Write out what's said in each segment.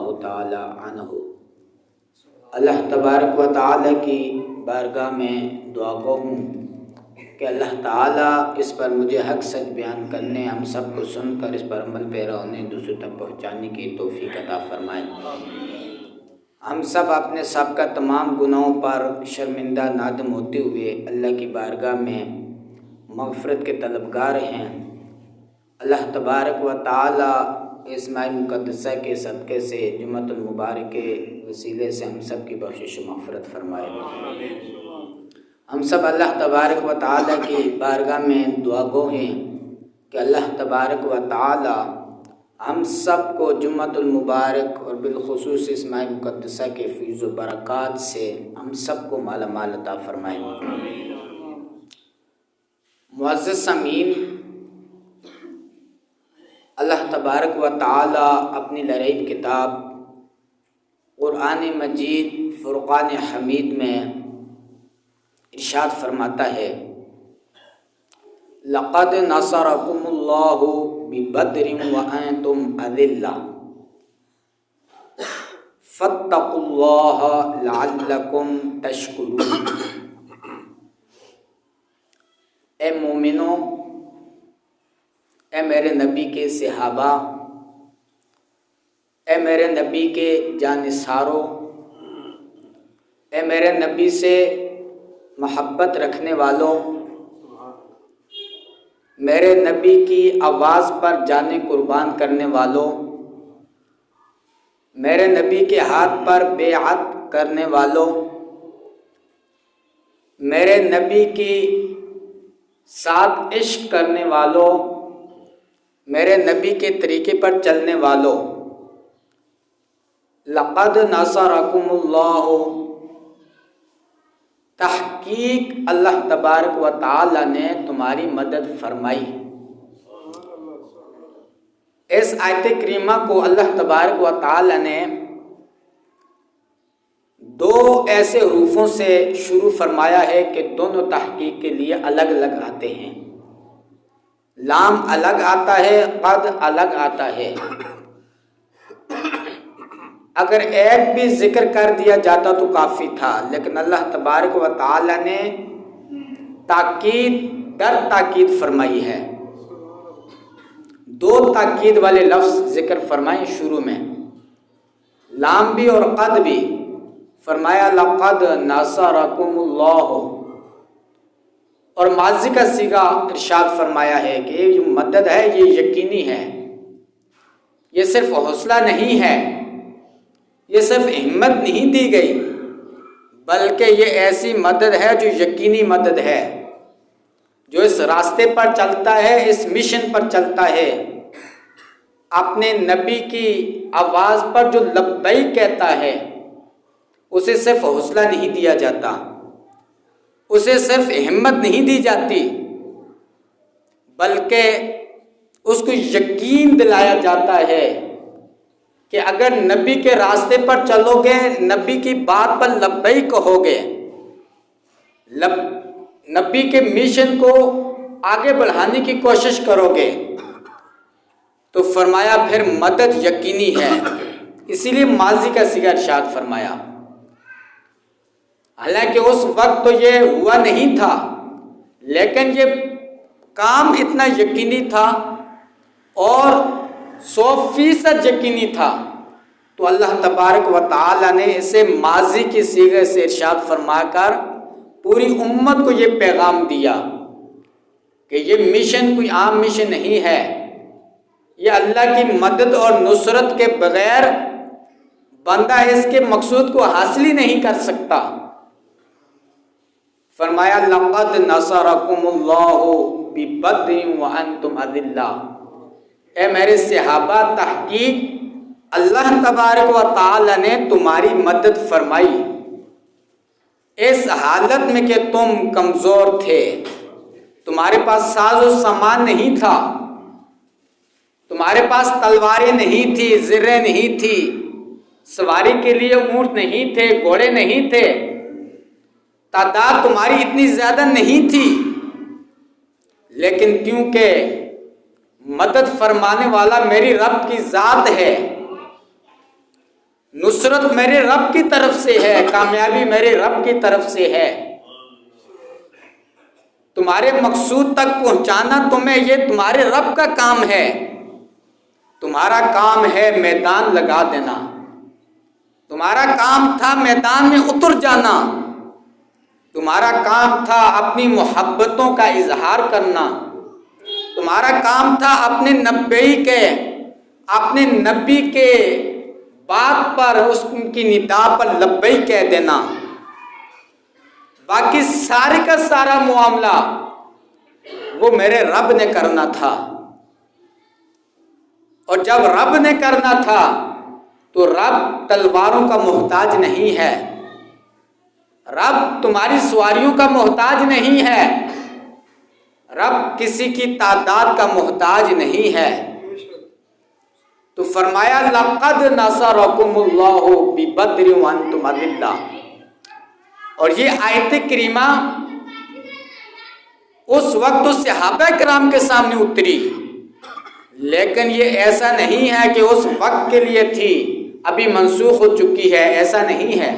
اللہ تعالی عنہ۔ اللہ تبارک و تعالی کی بارگاہ میں دعا گو ہوں کہ اللہ تعالیٰ اس پر مجھے حق سچ بیان کرنے، ہم سب کو سن کر اس پر عمل پیرا ہونے، دوسروں تک پہنچانے کی توفیق عطا فرمائے۔ ہم سب اپنے سابقہ تمام گناہوں پر شرمندہ نادم ہوتے ہوئے اللہ کی بارگاہ میں مغفرت کے طلبگار ہیں۔ اللہ تبارک و تعالی اس ماہ مقدسہ کے صدقے سے جمعۃ المبارک کے وسیلے سے ہم سب کی بخشش و مغفرت فرمائے۔ ہم سب اللہ تبارک و تعالی کی بارگاہ میں دعا گو ہیں کہ اللہ تبارک و تعالی ہم سب کو جمعۃ المبارک اور بالخصوص اس ماہ مقدسہ کے فیض و برکات سے ہم سب کو مالا مال عطا فرمائے۔ معزز سامعین، اللہ تبارک و تعالی اپنی لرعیب کتاب قرآن مجید فرقان حمید میں ارشاد فرماتا ہے، لقد نصرکم اللہ ببدر وانتم اذلہ فاتقوا اللہ لعلکم تشکرون۔ اے مومنوں، اے میرے نبی کے صحابہ، اے میرے نبی کے جانثاروں، اے میرے نبی سے محبت رکھنے والوں، میرے نبی کی آواز پر جانیں قربان کرنے والوں، میرے نبی کے ہاتھ پر بیعت کرنے والوں، میرے نبی کی ساتھ عشق کرنے والوں، میرے نبی کے طریقے پر چلنے والوں، لقد نصرکم اللہ، تحقیق اللہ تبارک و تعالی نے تمہاری مدد فرمائی۔ اس آیت کریمہ کو اللہ تبارک و تعالی نے دو ایسے حروفوں سے شروع فرمایا ہے کہ دونوں تحقیق کے لیے الگ الگ آتے ہیں۔ لام الگ آتا ہے، قد الگ آتا ہے۔ اگر ایک بھی ذکر کر دیا جاتا تو کافی تھا، لیکن اللہ تبارک و تعالی نے تاکید در تاکید فرمائی ہے۔ دو تاکید والے لفظ ذکر فرمائے شروع میں، لام بھی اور قد بھی۔ فرمایا لقد نصرکم اللہ، اور ماضی کا صیغہ ارشاد فرمایا ہے کہ یہ مدد ہے، یہ یقینی ہے، یہ صرف حوصلہ نہیں ہے، یہ صرف ہمت نہیں دی گئی، بلکہ یہ ایسی مدد ہے جو یقینی مدد ہے، جو اس راستے پر چلتا ہے، اس مشن پر چلتا ہے، اپنے نبی کی آواز پر جو لبیک کہتا ہے، اسے صرف حوصلہ نہیں دیا جاتا، اسے صرف ہمت نہیں دی جاتی، بلکہ اس کو یقین دلایا جاتا ہے کہ اگر نبی کے راستے پر چلو گے، نبی کی بات پر لبیک کہو گے، نبی کے مشن کو آگے بڑھانے کی کوشش کرو گے، تو فرمایا پھر مدد یقینی ہے۔ اسی لیے ماضی کا صیغہ ارشاد فرمایا۔ حالانکہ اس وقت تو یہ ہوا نہیں تھا، لیکن یہ کام اتنا یقینی تھا اور 100% یقینی تھا، تو اللہ تبارک و تعالی نے اسے ماضی کی صیغے سے ارشاد فرما کر پوری امت کو یہ پیغام دیا کہ یہ مشن کوئی عام مشن نہیں ہے، یہ اللہ کی مدد اور نصرت کے بغیر بندہ اس کے مقصود کو حاصل ہی نہیں کر سکتا۔ فرمایا لقد نصرکم اللہ ببدر وانتم اذلہ، اے میرے صحابہ، تحقیق اللہ تبارک و تعالی نے تمہاری مدد فرمائی اس حالت میں کہ تم کمزور تھے، تمہارے پاس ساز و سامان نہیں تھا، تمہارے پاس تلواریں نہیں تھی، زریں نہیں تھی، سواری کے لیے اونٹ نہیں تھے، گھوڑے نہیں تھے، تعداد تمہاری اتنی زیادہ نہیں تھی، لیکن کیونکہ مدد فرمانے والا میری رب کی ذات ہے، نصرت میرے رب کی طرف سے ہے، کامیابی میرے رب کی طرف سے ہے۔ تمہارے مقصود تک پہنچانا تمہیں یہ تمہارے رب کا کام ہے۔ تمہارا کام ہے میدان لگا دینا، تمہارا کام تھا میدان میں اتر جانا، تمہارا کام تھا اپنی محبتوں کا اظہار کرنا، تمہارا کام تھا اپنے نبی کے بات پر، اس کی ندا پر لبیک کہہ دینا۔ باقی سارے کا سارا معاملہ وہ میرے رب نے کرنا تھا، اور جب رب نے کرنا تھا تو رب تلواروں کا محتاج نہیں ہے، رب تمہاری سواریوں کا محتاج نہیں ہے، رب کسی کی تعداد کا محتاج نہیں ہے۔ تو فرمایا لقد نصرکم اللہ ببدر وانتم اذلہ، اور یہ آیت کریمہ اس وقت اس صحابہ کرام کے سامنے اتری، لیکن یہ ایسا نہیں ہے کہ اس وقت کے لیے تھی، ابھی منسوخ ہو چکی ہے، ایسا نہیں ہے۔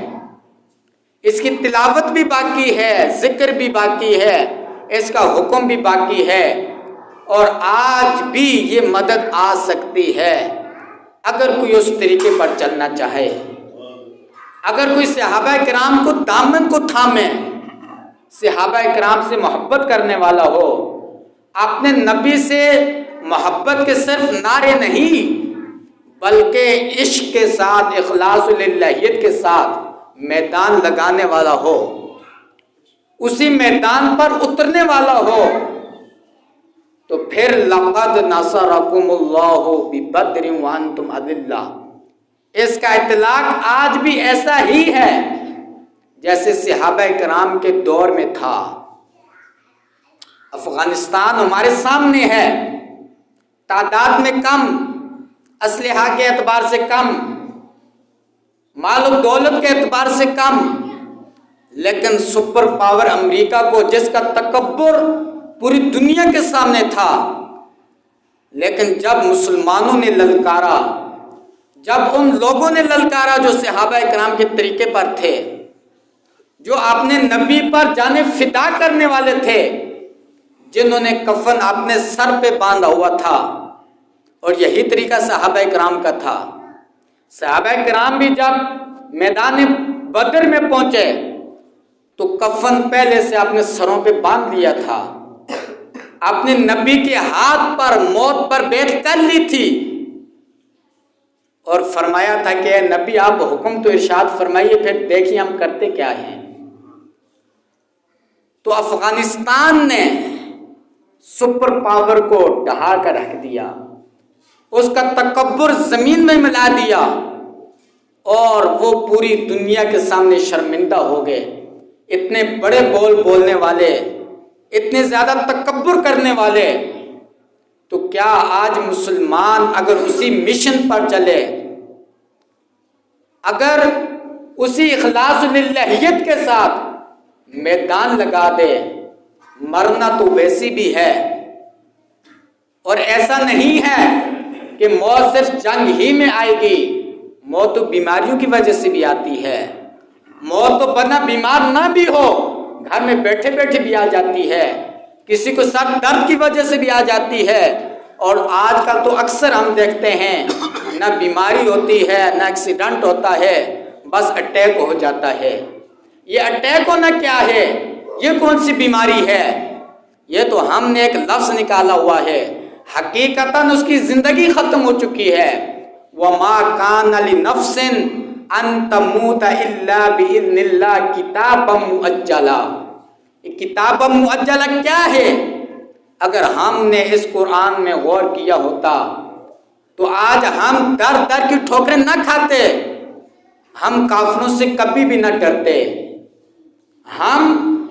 اس کی تلاوت بھی باقی ہے، ذکر بھی باقی ہے، اس کا حکم بھی باقی ہے، اور آج بھی یہ مدد آ سکتی ہے اگر کوئی اس طریقے پر چلنا چاہے، اگر کوئی صحابہ کرام کو دامن کو تھامے، صحابہ کرام سے محبت کرنے والا ہو، اپنے نبی سے محبت کے صرف نعرے نہیں بلکہ عشق کے ساتھ، اخلاص للہیت کے ساتھ میدان لگانے والا ہو، اسی میدان پر اترنے والا ہو، تو پھر لقد نصرکم اللہ ببدر وانتم اذلہ، اس کا اطلاق آج بھی ایسا ہی ہے جیسے صحابہ کرام کے دور میں تھا۔ افغانستان ہمارے سامنے ہے، تعداد میں کم، اسلحہ کے اعتبار سے کم، مال و دولت کے اعتبار سے کم، لیکن سپر پاور امریکہ کو، جس کا تکبر پوری دنیا کے سامنے تھا، لیکن جب مسلمانوں نے للکارا، جب ان لوگوں نے للکارا جو صحابہ کرام کے طریقے پر تھے، جو اپنے نبی پر جانیں فدا کرنے والے تھے، جنہوں نے کفن اپنے سر پہ باندھا ہوا تھا، اور یہی طریقہ صحابہ کرام کا تھا۔ صحابہ کرام بھی جب میدان بدر میں پہنچے تو کفن پہلے سے اپنے سروں پہ باندھ لیا تھا، اپنے نبی کے ہاتھ پر موت پر بیعت کر لی تھی، اور فرمایا تھا کہ اے نبی آپ حکم تو ارشاد فرمائیے، پھر دیکھیے ہم کرتے کیا ہیں۔ تو افغانستان نے سپر پاور کو ڈھا کر رکھ دیا، اس کا تکبر زمین میں ملا دیا، اور وہ پوری دنیا کے سامنے شرمندہ ہو گئے۔ اتنے بڑے بول بولنے والے، اتنے زیادہ تکبر کرنے والے، تو کیا آج مسلمان اگر اسی مشن پر چلے، اگر اسی اخلاص للہیت کے ساتھ میدان لگا دے، مرنا تو ویسی بھی ہے، اور ایسا نہیں ہے کہ موت صرف جنگ ہی میں آئے گی، موت تو بیماریوں کی وجہ سے بھی آتی ہے، موت تو بنا بیمار نہ بھی ہو، گھر میں بیٹھے بیٹھے بھی آ جاتی ہے، کسی کو سر درد کی وجہ سے بھی آ جاتی ہے، اور آج کل تو اکثر ہم دیکھتے ہیں نہ بیماری ہوتی ہے، نہ ایکسیڈنٹ ہوتا ہے، بس اٹیک ہو جاتا ہے۔ یہ اٹیک ہونا کیا ہے؟ یہ کون سی بیماری ہے؟ یہ تو ہم نے ایک لفظ نکالا ہوا ہے، حقیقتاً اس کی زندگی ختم ہو چکی ہے۔ وَمَا كَانَ لِنَفْسٍ أَن تَمُوتَ إِلَّا بِإِذْنِ اللَّهِ كِتَابًا مُؤَجَّلًا۔ یہ کتاب مؤجلہ کیا ہے؟ اگر ہم نے اس قرآن میں غور کیا ہوتا تو آج ہم در در کی ٹھوکریں نہ کھاتے، ہم کافروں سے کبھی بھی نہ ڈرتے، ہم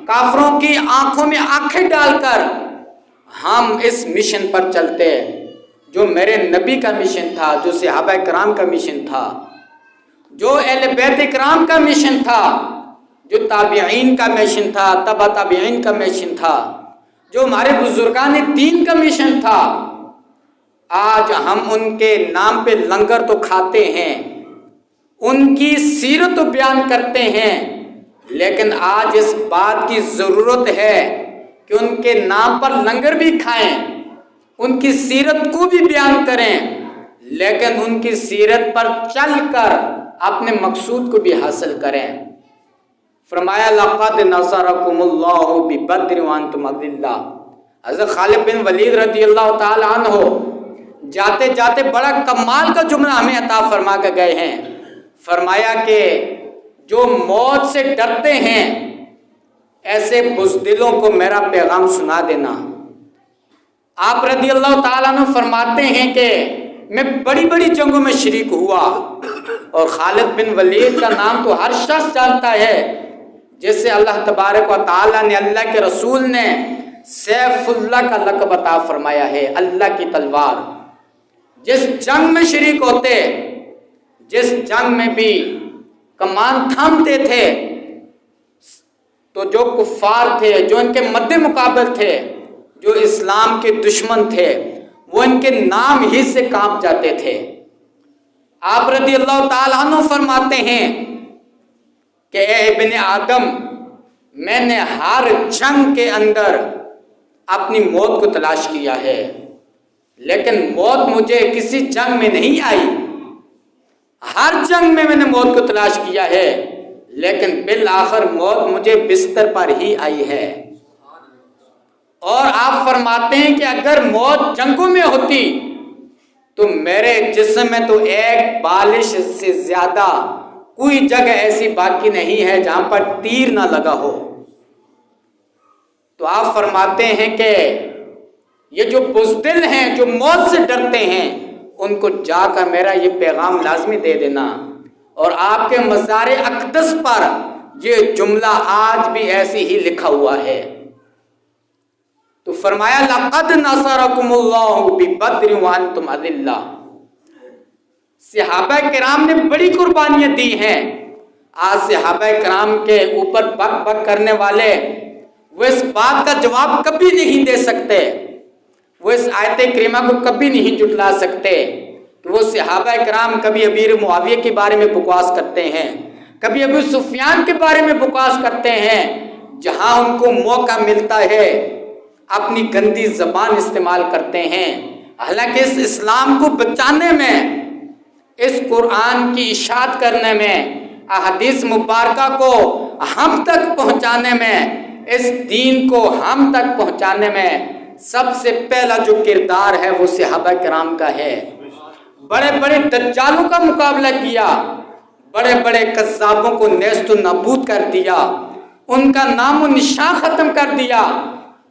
کافروں کی آنکھوں میں آنکھیں ڈال کر ہم اس مشن پر چلتے جو میرے نبی کا مشن تھا، جو صحابہ کرام کا مشن تھا، جو اہل بیت کرام کا مشن تھا، جو تابعین کا مشن تھا، تبع تابعین کا مشن تھا، جو ہمارے بزرگان دین کا مشن تھا۔ آج ہم ان کے نام پہ لنگر تو کھاتے ہیں، ان ان کی سیرت بیان کرتے ہیں، لیکن آج اس بات کی ضرورت ہے کہ ان کے نام پر لنگر بھی کھائیں، ان کی سیرت کو بھی بیان کریں، لیکن ان کی سیرت پر چل کر اپنے مقصود کو بھی حاصل کریں۔ فرمایا لقد نصرکم اللہ ببدر وانتم اذلہ۔ حضرت خالد بن ولید رضی اللہ تعالی عنہ جاتے جاتے بڑا کمال کا جملہ ہمیں عطا فرما کے گئے ہیں۔ فرمایا کہ جو موت سے ڈرتے ہیں ایسے بزدلوں کو میرا پیغام سنا دینا۔ آپ رضی اللہ تعالیٰ عنہ فرماتے ہیں کہ میں بڑی بڑی جنگوں میں شریک ہوا، اور خالد بن ولید کا نام تو ہر شخص جانتا ہے، جسے اللہ تبارک و تعالیٰ نے، اللہ کے رسول نے سیف اللہ کا لقب عطا فرمایا ہے، اللہ کی تلوار۔ جس جنگ میں شریک ہوتے، جس جنگ میں بھی کمان تھامتے تھے، تو جو کفار تھے، جو ان کے مد مقابل تھے، جو اسلام کے دشمن تھے، وہ ان کے نام ہی سے کانپ جاتے تھے۔ آپ رضی اللہ تعالیٰ عنہ فرماتے ہیں کہ اے ابن آدم، میں نے ہر جنگ کے اندر اپنی موت کو تلاش کیا ہے، لیکن موت مجھے کسی جنگ میں نہیں آئی۔ ہر جنگ میں نے موت کو تلاش کیا ہے، لیکن بالآخر موت مجھے بستر پر ہی آئی ہے۔ اور آپ فرماتے ہیں کہ اگر موت جنگوں میں ہوتی تو میرے جسم میں تو ایک بالش سے زیادہ کوئی جگہ ایسی باقی نہیں ہے جہاں پر تیر نہ لگا ہو۔ تو آپ فرماتے ہیں کہ یہ جو بزدل ہیں، جو موت سے ڈرتے ہیں، ان کو جا کر میرا یہ پیغام لازمی دے دینا۔ اور آپ کے مزار اقدس پر یہ جملہ آج بھی ایسی ہی لکھا ہوا ہے۔ تو فرمایا لقد نصرکم اللہ ببدر وانتم اذلہ۔ صحابہ کرام نے بڑی قربانیاں دی ہیں۔ آج صحابہ کرام کے اوپر بک بک کرنے والے وہ اس بات کا جواب کبھی نہیں دے سکتے، وہ اس آیت کریمہ کو کبھی نہیں جھٹلا سکتے کہ وہ صحابہ کرام کبھی امیر معاویہ کے بارے میں بکواس کرتے ہیں، کبھی ابو سفیان کے بارے میں بکواس کرتے ہیں، جہاں ان کو موقع ملتا ہے اپنی گندی زبان استعمال کرتے ہیں۔ حالانکہ اس اسلام کو بچانے میں، اس قرآن کی اشاعت کرنے میں، احادیث مبارکہ کو ہم تک پہنچانے میں، اس دین کو ہم تک پہنچانے میں سب سے پہلا جو کردار ہے وہ صحابہ کرام کا ہے۔ بڑے بڑے دجالوں کا مقابلہ کیا، بڑے بڑے کذابوں کو نیست و نابود کر دیا، ان کا نام و نشان ختم کر دیا،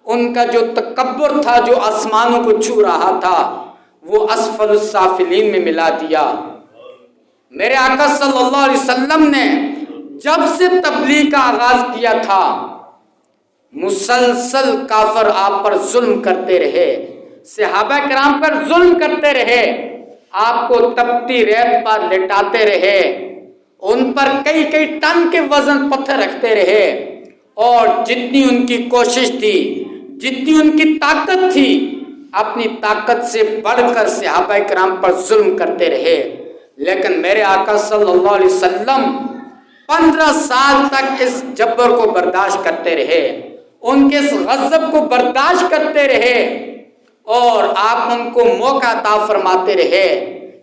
ان کا جو تکبر تھا، جو آسمانوں کو چھو رہا تھا، وہ اسفل السافلین میں ملا دیا۔ میرے آقا صلی اللہ علیہ وسلم نے جب سے تبلیغ کا آغاز کیا تھا، مسلسل کافر آپ پر ظلم کرتے رہے، صحابہ کرام پر ظلم کرتے رہے، آپ کو تپتی ریت پر لٹاتے رہے، ان پر کئی کئی ٹن کے وزن پتھر رکھتے رہے، اور جتنی ان کی کوشش تھی، جتنی ان کی طاقت تھی، اپنی طاقت سے بڑھ کر صحابہ کرام پر ظلم کرتے رہے۔ لیکن میرے آقا صلی اللہ علیہ وسلم 15 سال تک اس جبر کو برداشت کرتے رہے، ان کے اس غضب کو برداشت کرتے رہے، اور آپ ان کو موقع عطا فرماتے رہے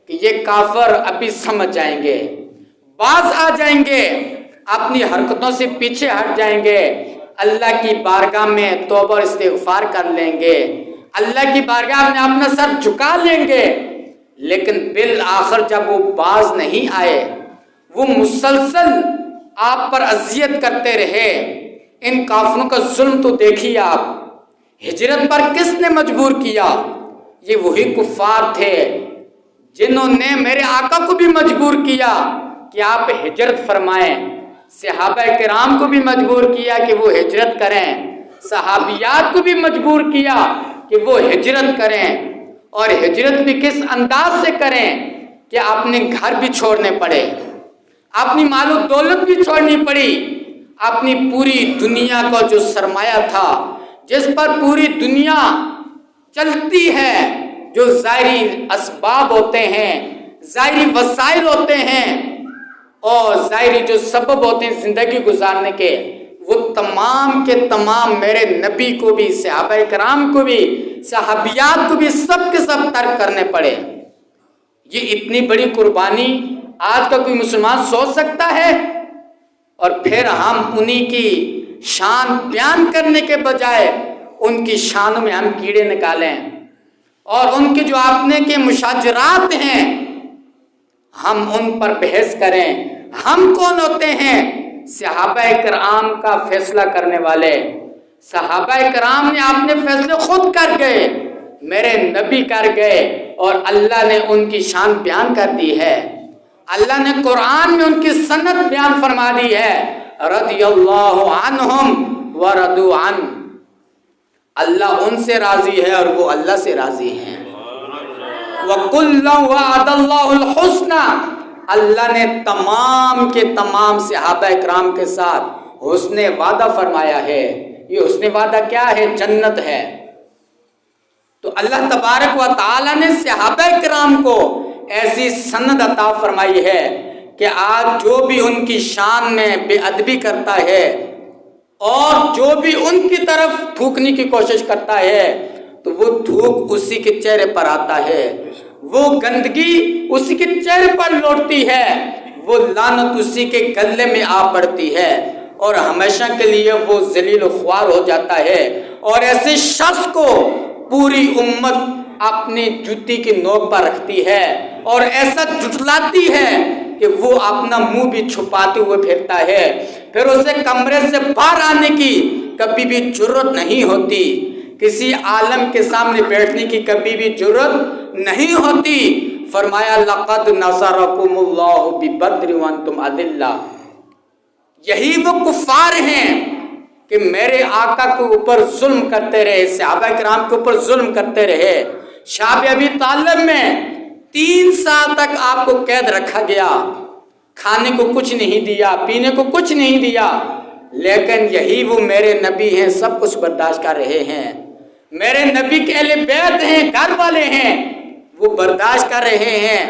کہ یہ کافر ابھی سمجھ جائیں گے، باز آ جائیں گے، اپنی حرکتوں سے پیچھے ہٹ جائیں گے، اللہ کی بارگاہ میں توبہ اور استغفار کر لیں گے، اللہ کی بارگاہ میں اپنا سر جھکا لیں گے۔ لیکن بالآخر جب وہ باز نہیں آئے، وہ مسلسل آپ پر اذیت کرتے رہے۔ ان کافروں کا ظلم تو دیکھیے آپ، ہجرت پر کس نے مجبور کیا؟ یہ وہی کفار تھے جنہوں نے میرے آقا کو بھی مجبور کیا کہ آپ ہجرت فرمائیں، صحابہ کرام کو بھی مجبور کیا کہ وہ ہجرت کریں، صحابیات کو بھی مجبور کیا کہ وہ ہجرت کریں، اور ہجرت بھی کس انداز سے کریں کہ اپنے گھر بھی چھوڑنے پڑے، اپنی مال و دولت بھی چھوڑنی پڑی، اپنی پوری دنیا کا جو سرمایہ تھا، جس پر پوری دنیا چلتی ہے، جو ظاہری اسباب ہوتے ہیں، ظاہری وسائل ہوتے ہیں، اور ظاہری جو سبب ہوتے ہیں زندگی گزارنے کے، وہ تمام کے تمام میرے نبی کو بھی، صحابہ کرام کو بھی، صحابیات کو بھی سب کے سب ترک کرنے پڑے۔ یہ اتنی بڑی قربانی آج کا کوئی مسلمان سوچ سکتا ہے؟ اور پھر ہم انہی کی شان بیان کرنے کے بجائے ان کی شانوں میں ہم کیڑے نکالیں، اور ان کے جو اپنے کے مشاجرات ہیں ہم ان پر بحث کریں۔ ہم کون ہوتے ہیں؟ صحابہ کرام کا فیصلہ کرنے والے۔ صحابہ کرام نے اپنے فیصلے خود کر گئے، میرے نبی کر گئے، اور اللہ نے ان کی شان بیان کر دی ہے۔ اللہ نے قرآن میں ان کی سند بیان فرما دی ہے، رضی اللہ عنہم ورضوا عنہ، اللہ ان سے راضی ہے اور وہ اللہ سے راضی ہیں۔ وَكُلًّا وَعَدَ اللَّهُ الْحُسْنَى، اللہ نے تمام کے تمام صحابہ کرام کے ساتھ حسن وعدہ فرمایا ہے۔ یہ حسن وعدہ کیا ہے؟ جنت ہے۔ تو اللہ تبارک و تعالی نے صحابہ کرام کو ایسی سند عطا فرمائی ہے کہ آج جو بھی ان کی شان میں بے ادبی کرتا ہے اور جو بھی ان کی طرف تھوکنے کی کوشش کرتا ہے تو وہ تھوک اسی کے چہرے پر آتا ہے، وہ گندگی اسی کے چہرے پر لوٹتی ہے، وہ لعنت اسی کے گلے میں آ پڑتی ہے، اور ہمیشہ کے لیے وہ ذلیل و خوار ہو جاتا ہے۔ اور ایسے شخص کو پوری امت اپنی جوتی کی نوک پر رکھتی ہے اور ایسا جھٹلاتی ہے کہ وہ اپنا منہ بھی چھپاتے ہوئے پھرتا ہے، پھر اسے کمرے سے باہر آنے کی کبھی بھی جرت نہیں ہوتی، کسی عالم کے سامنے بیٹھنے کی کبھی بھی جرت نہیں ہوتی۔ فرمایا لقد نصرکم اللہ ببدر وانتم اذلہ، یہی وہ کفار ہیں کہ میرے آقا کے اوپر ظلم کرتے رہے، صحابہ کرام کے اوپر ظلم کرتے رہے۔ شعب ابی طالب میں 3 سال تک آپ کو قید رکھا گیا، کھانے کو کچھ نہیں دیا، پینے کو کچھ نہیں دیا، لیکن یہی وہ میرے نبی ہیں، سب کچھ برداشت کر رہے ہیں۔ میرے نبی کے اہل بیت ہیں، گھر والے ہیں، وہ برداشت کر رہے ہیں۔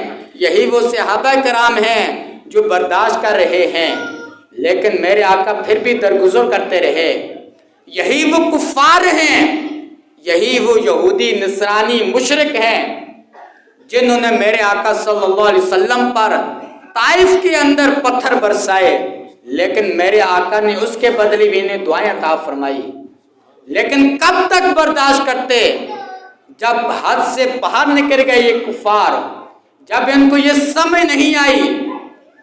یہی وہ صحابہ کرام ہیں جو برداشت کر رہے ہیں، لیکن میرے آقا پھر بھی درگزر کرتے رہے۔ یہی وہ کفار ہیں، یہی وہ یہودی نصرانی مشرک ہیں جنہوں نے میرے آقا صلی اللہ علیہ وسلم پر طائف کے اندر پتھر برسائے، لیکن میرے آقا نے اس کے بدلے بھی انہیں دعائیں عطا فرمائی۔ لیکن کب تک برداشت کرتے؟ جب حد سے باہر نکل گئے یہ کفار، جب ان کو یہ سمجھ نہیں آئی۔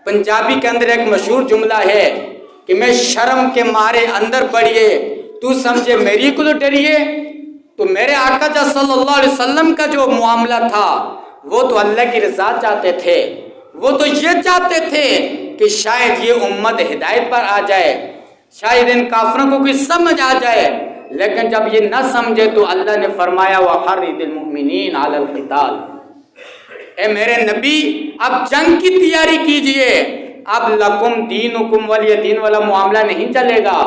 پنجابی کے اندر ایک مشہور جملہ ہے کہ میں شرم کے مارے اندر بڑھیے تو سمجھے میری کو تو ڈریے۔ تو میرے آقا صلی اللہ علیہ وسلم کا جو معاملہ تھا وہ تو اللہ کی رضا چاہتے تھے، وہ تو یہ چاہتے تھے کہ شاید یہ امت ہدایت پر آ جائے، شاید ان کافروں کو کوئی سمجھ آ جائے، لیکن جب یہ نہ سمجھے تو اللہ نے فرمایا وَحَرِّضِ الْمُؤْمِنِينَ عَلَى الْقِتَالِ، اے میرے نبی اب جنگ کی تیاری کیجئے، اب لَكُمْ دِينُكُمْ وَلِيَ دِين والا معاملہ نہیں چلے گا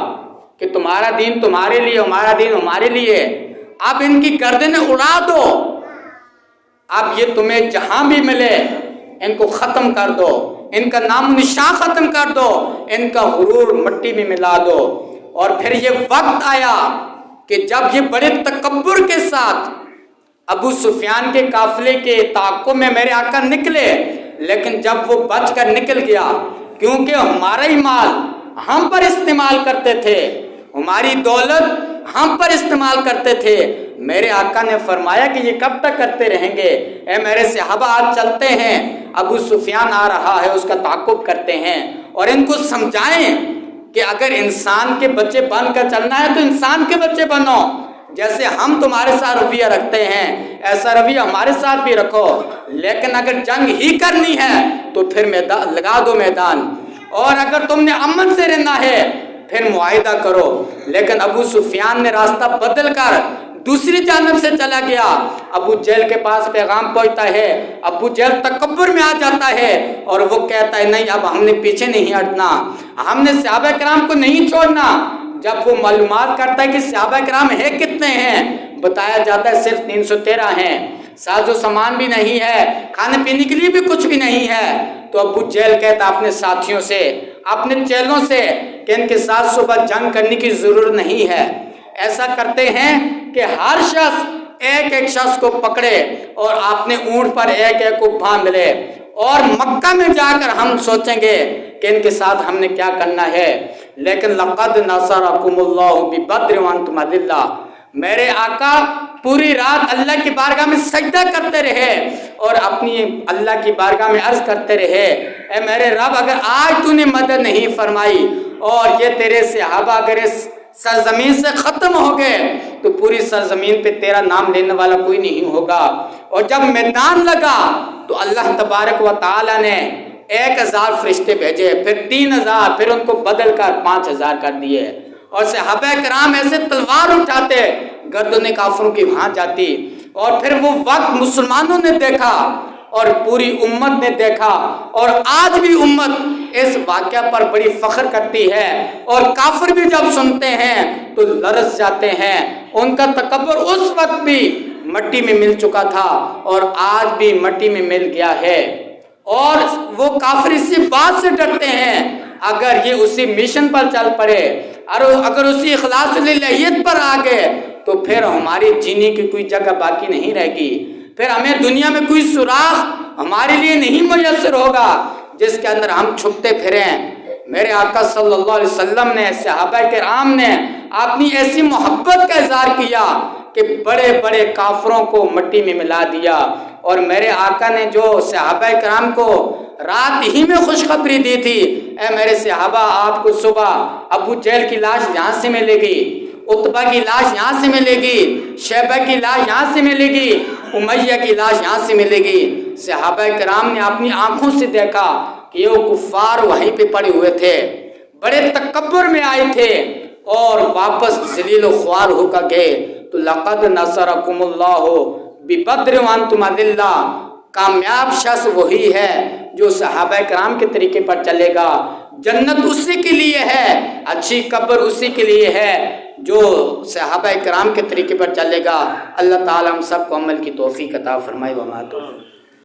کہ تمہارا دین تمہارے لیے، ہمارا دین ہمارے لیے۔ اب ان کی گردنیں اڑا دو، اب یہ تمہیں جہاں بھی ملے ان کو ختم کر دو، ان کا نام و نشان ختم کر دو، ان کا غرور مٹی میں ملا دو۔ اور پھر یہ وقت آیا کہ جب یہ بڑے تکبر کے ساتھ ابو سفیان کے قافلے کے تعاقب میں میرے آقا نکلے، لیکن جب وہ بچ کر نکل گیا، کیونکہ ہمارا ہی مال ہم پر استعمال کرتے تھے، ہماری دولت ہم پر استعمال کرتے تھے، میرے آقا نے فرمایا کہ یہ کب تک کرتے رہیں گے؟ اے میرے صحابہ آج چلتے ہیں، ابو سفیان آ رہا ہے، اس کا تعاقب کرتے ہیں، اور ان کو سمجھائیں کہ اگر انسان کے بچے بن کر چلنا ہے تو انسان کے بچے بنو، جیسے ہم تمہارے ساتھ رویہ رکھتے ہیں ایسا رویہ ہمارے ساتھ بھی رکھو، لیکن اگر جنگ ہی کرنی ہے تو پھر میدان لگا دو میدان، اور اگر تم نے امن سے رہنا ہے پھر معاہدہ کرو۔ لیکن ابو سفیان نے راستہ بدل کر دوسری جانب سے چلا گیا۔ ابو جہل کے پاس پیغام پہنچتا ہے، ابو جہل تکبر میں آ جاتا ہے اور وہ کہتا ہے نہیں اب ہم نے پیچھے نہیں ہٹنا، ہم نے صحابہ کرام کو نہیں چھوڑنا۔ جب وہ معلومات کرتا ہے کہ صحابہ کرام ہے کتنے ہیں، بتایا جاتا ہے صرف 313 ہیں، ساز و سامان بھی نہیں ہے، کھانے پینے کے لیے بھی کچھ بھی نہیں ہے۔ تو ابو جہل کہتا اپنے ساتھیوں سے، اپنے چیلوں سے کہ ان کے ساتھ صبح جنگ کرنے کی ضرورت نہیں ہے، ایسا کرتے ہیں کہ ہر شخص ایک ایک شخص کو پکڑے اور اپنے اونٹ پر ایک ایک کو باندھ لے، اور مکہ میں جا کر ہم سوچیں گے کہ ان کے ساتھ ہم نے کیا کرنا ہے۔ لیکن لقد نصرکم اللہ ببدر وانتم اذلہ، میرے آقا پوری رات اللہ کی بارگاہ میں سجدہ کرتے رہے اور اپنی اللہ کی بارگاہ میں عرض کرتے رہے، اے میرے رب اگر آج تو نے مدد نہیں فرمائی اور یہ تیرے صحابہ اگر اس سرزمین سے ختم ہو گئے تو پوری سرزمین پہ تیرا نام لینے والا کوئی نہیں ہوگا۔ اور جب میدان لگا تو اللہ تبارک و تعالی نے 1000 فرشتے بھیجے، پھر 3000، پھر ان کو بدل کر 5000 کر دیے، اور صحابہ کرام ایسے تلوار اٹھاتے گردن کافروں کی وہاں جاتی۔ اور پھر وہ وقت مسلمانوں نے دیکھا اور پوری امت نے دیکھا، اور آج بھی امت اس واقعہ پر بڑی فخر کرتی ہے، اور کافر بھی جب سنتے ہیں تو لرز جاتے ہیں۔ ان کا تکبر اس وقت بھی مٹی میں مل چکا تھا اور آج بھی مٹی میں مل گیا ہے، اور وہ کافر اسی بات سے ڈرتے ہیں اگر یہ اسی مشن پر چل پڑے اور اگر اسی اخلاص للہیت پر آ گئے تو پھر ہماری جینے کی کوئی جگہ باقی نہیں رہے گی، پھر ہمیں دنیا میں کوئی سوراخ ہمارے لیے نہیں میسر ہوگا جس کے اندر ہم چھپتے پھریں۔ میرے آقا صلی اللہ علیہ وسلم نے، صحابہ کرام نے اپنی ایسی محبت کا اظہار کیا کہ بڑے بڑے کافروں کو مٹی میں ملا دیا، اور میرے آقا نے جو صحابہ کرام کو رات ہی میں خوشخبری دی تھی، اے میرے صحابہ آپ کو صبح ابو جہل کی لاش یہاں سے ملے گی، عتبہ کی لاش یہاں سے ملے گی، شیبہ کی لاش یہاں سے ملے گی، امیہ کی لاش یہاں سے ملے گی۔ صحابہ کرام نے اپنی آنکھوں سے دیکھا کہ وہ کفار وہیں پہ پڑے ہوئے تھے، بڑے تکبر میں آئے تھے اور واپس ذلیل و خوار ہو کر گئے۔ تو لقد نصرکم اللہ ببدر وانتم اذلہ، کامیاب شخص وہی ہے جو صحابہ کرام کے طریقے پر چلے گا، جنت اسی کے لیے ہے، اچھی قبر اسی کے لیے ہے جو صحابہ کرام کے طریقے پر چلے گا۔ اللہ تعالی ہم سب کو عمل کی توفیق عطا فرمائے۔ وما توفیق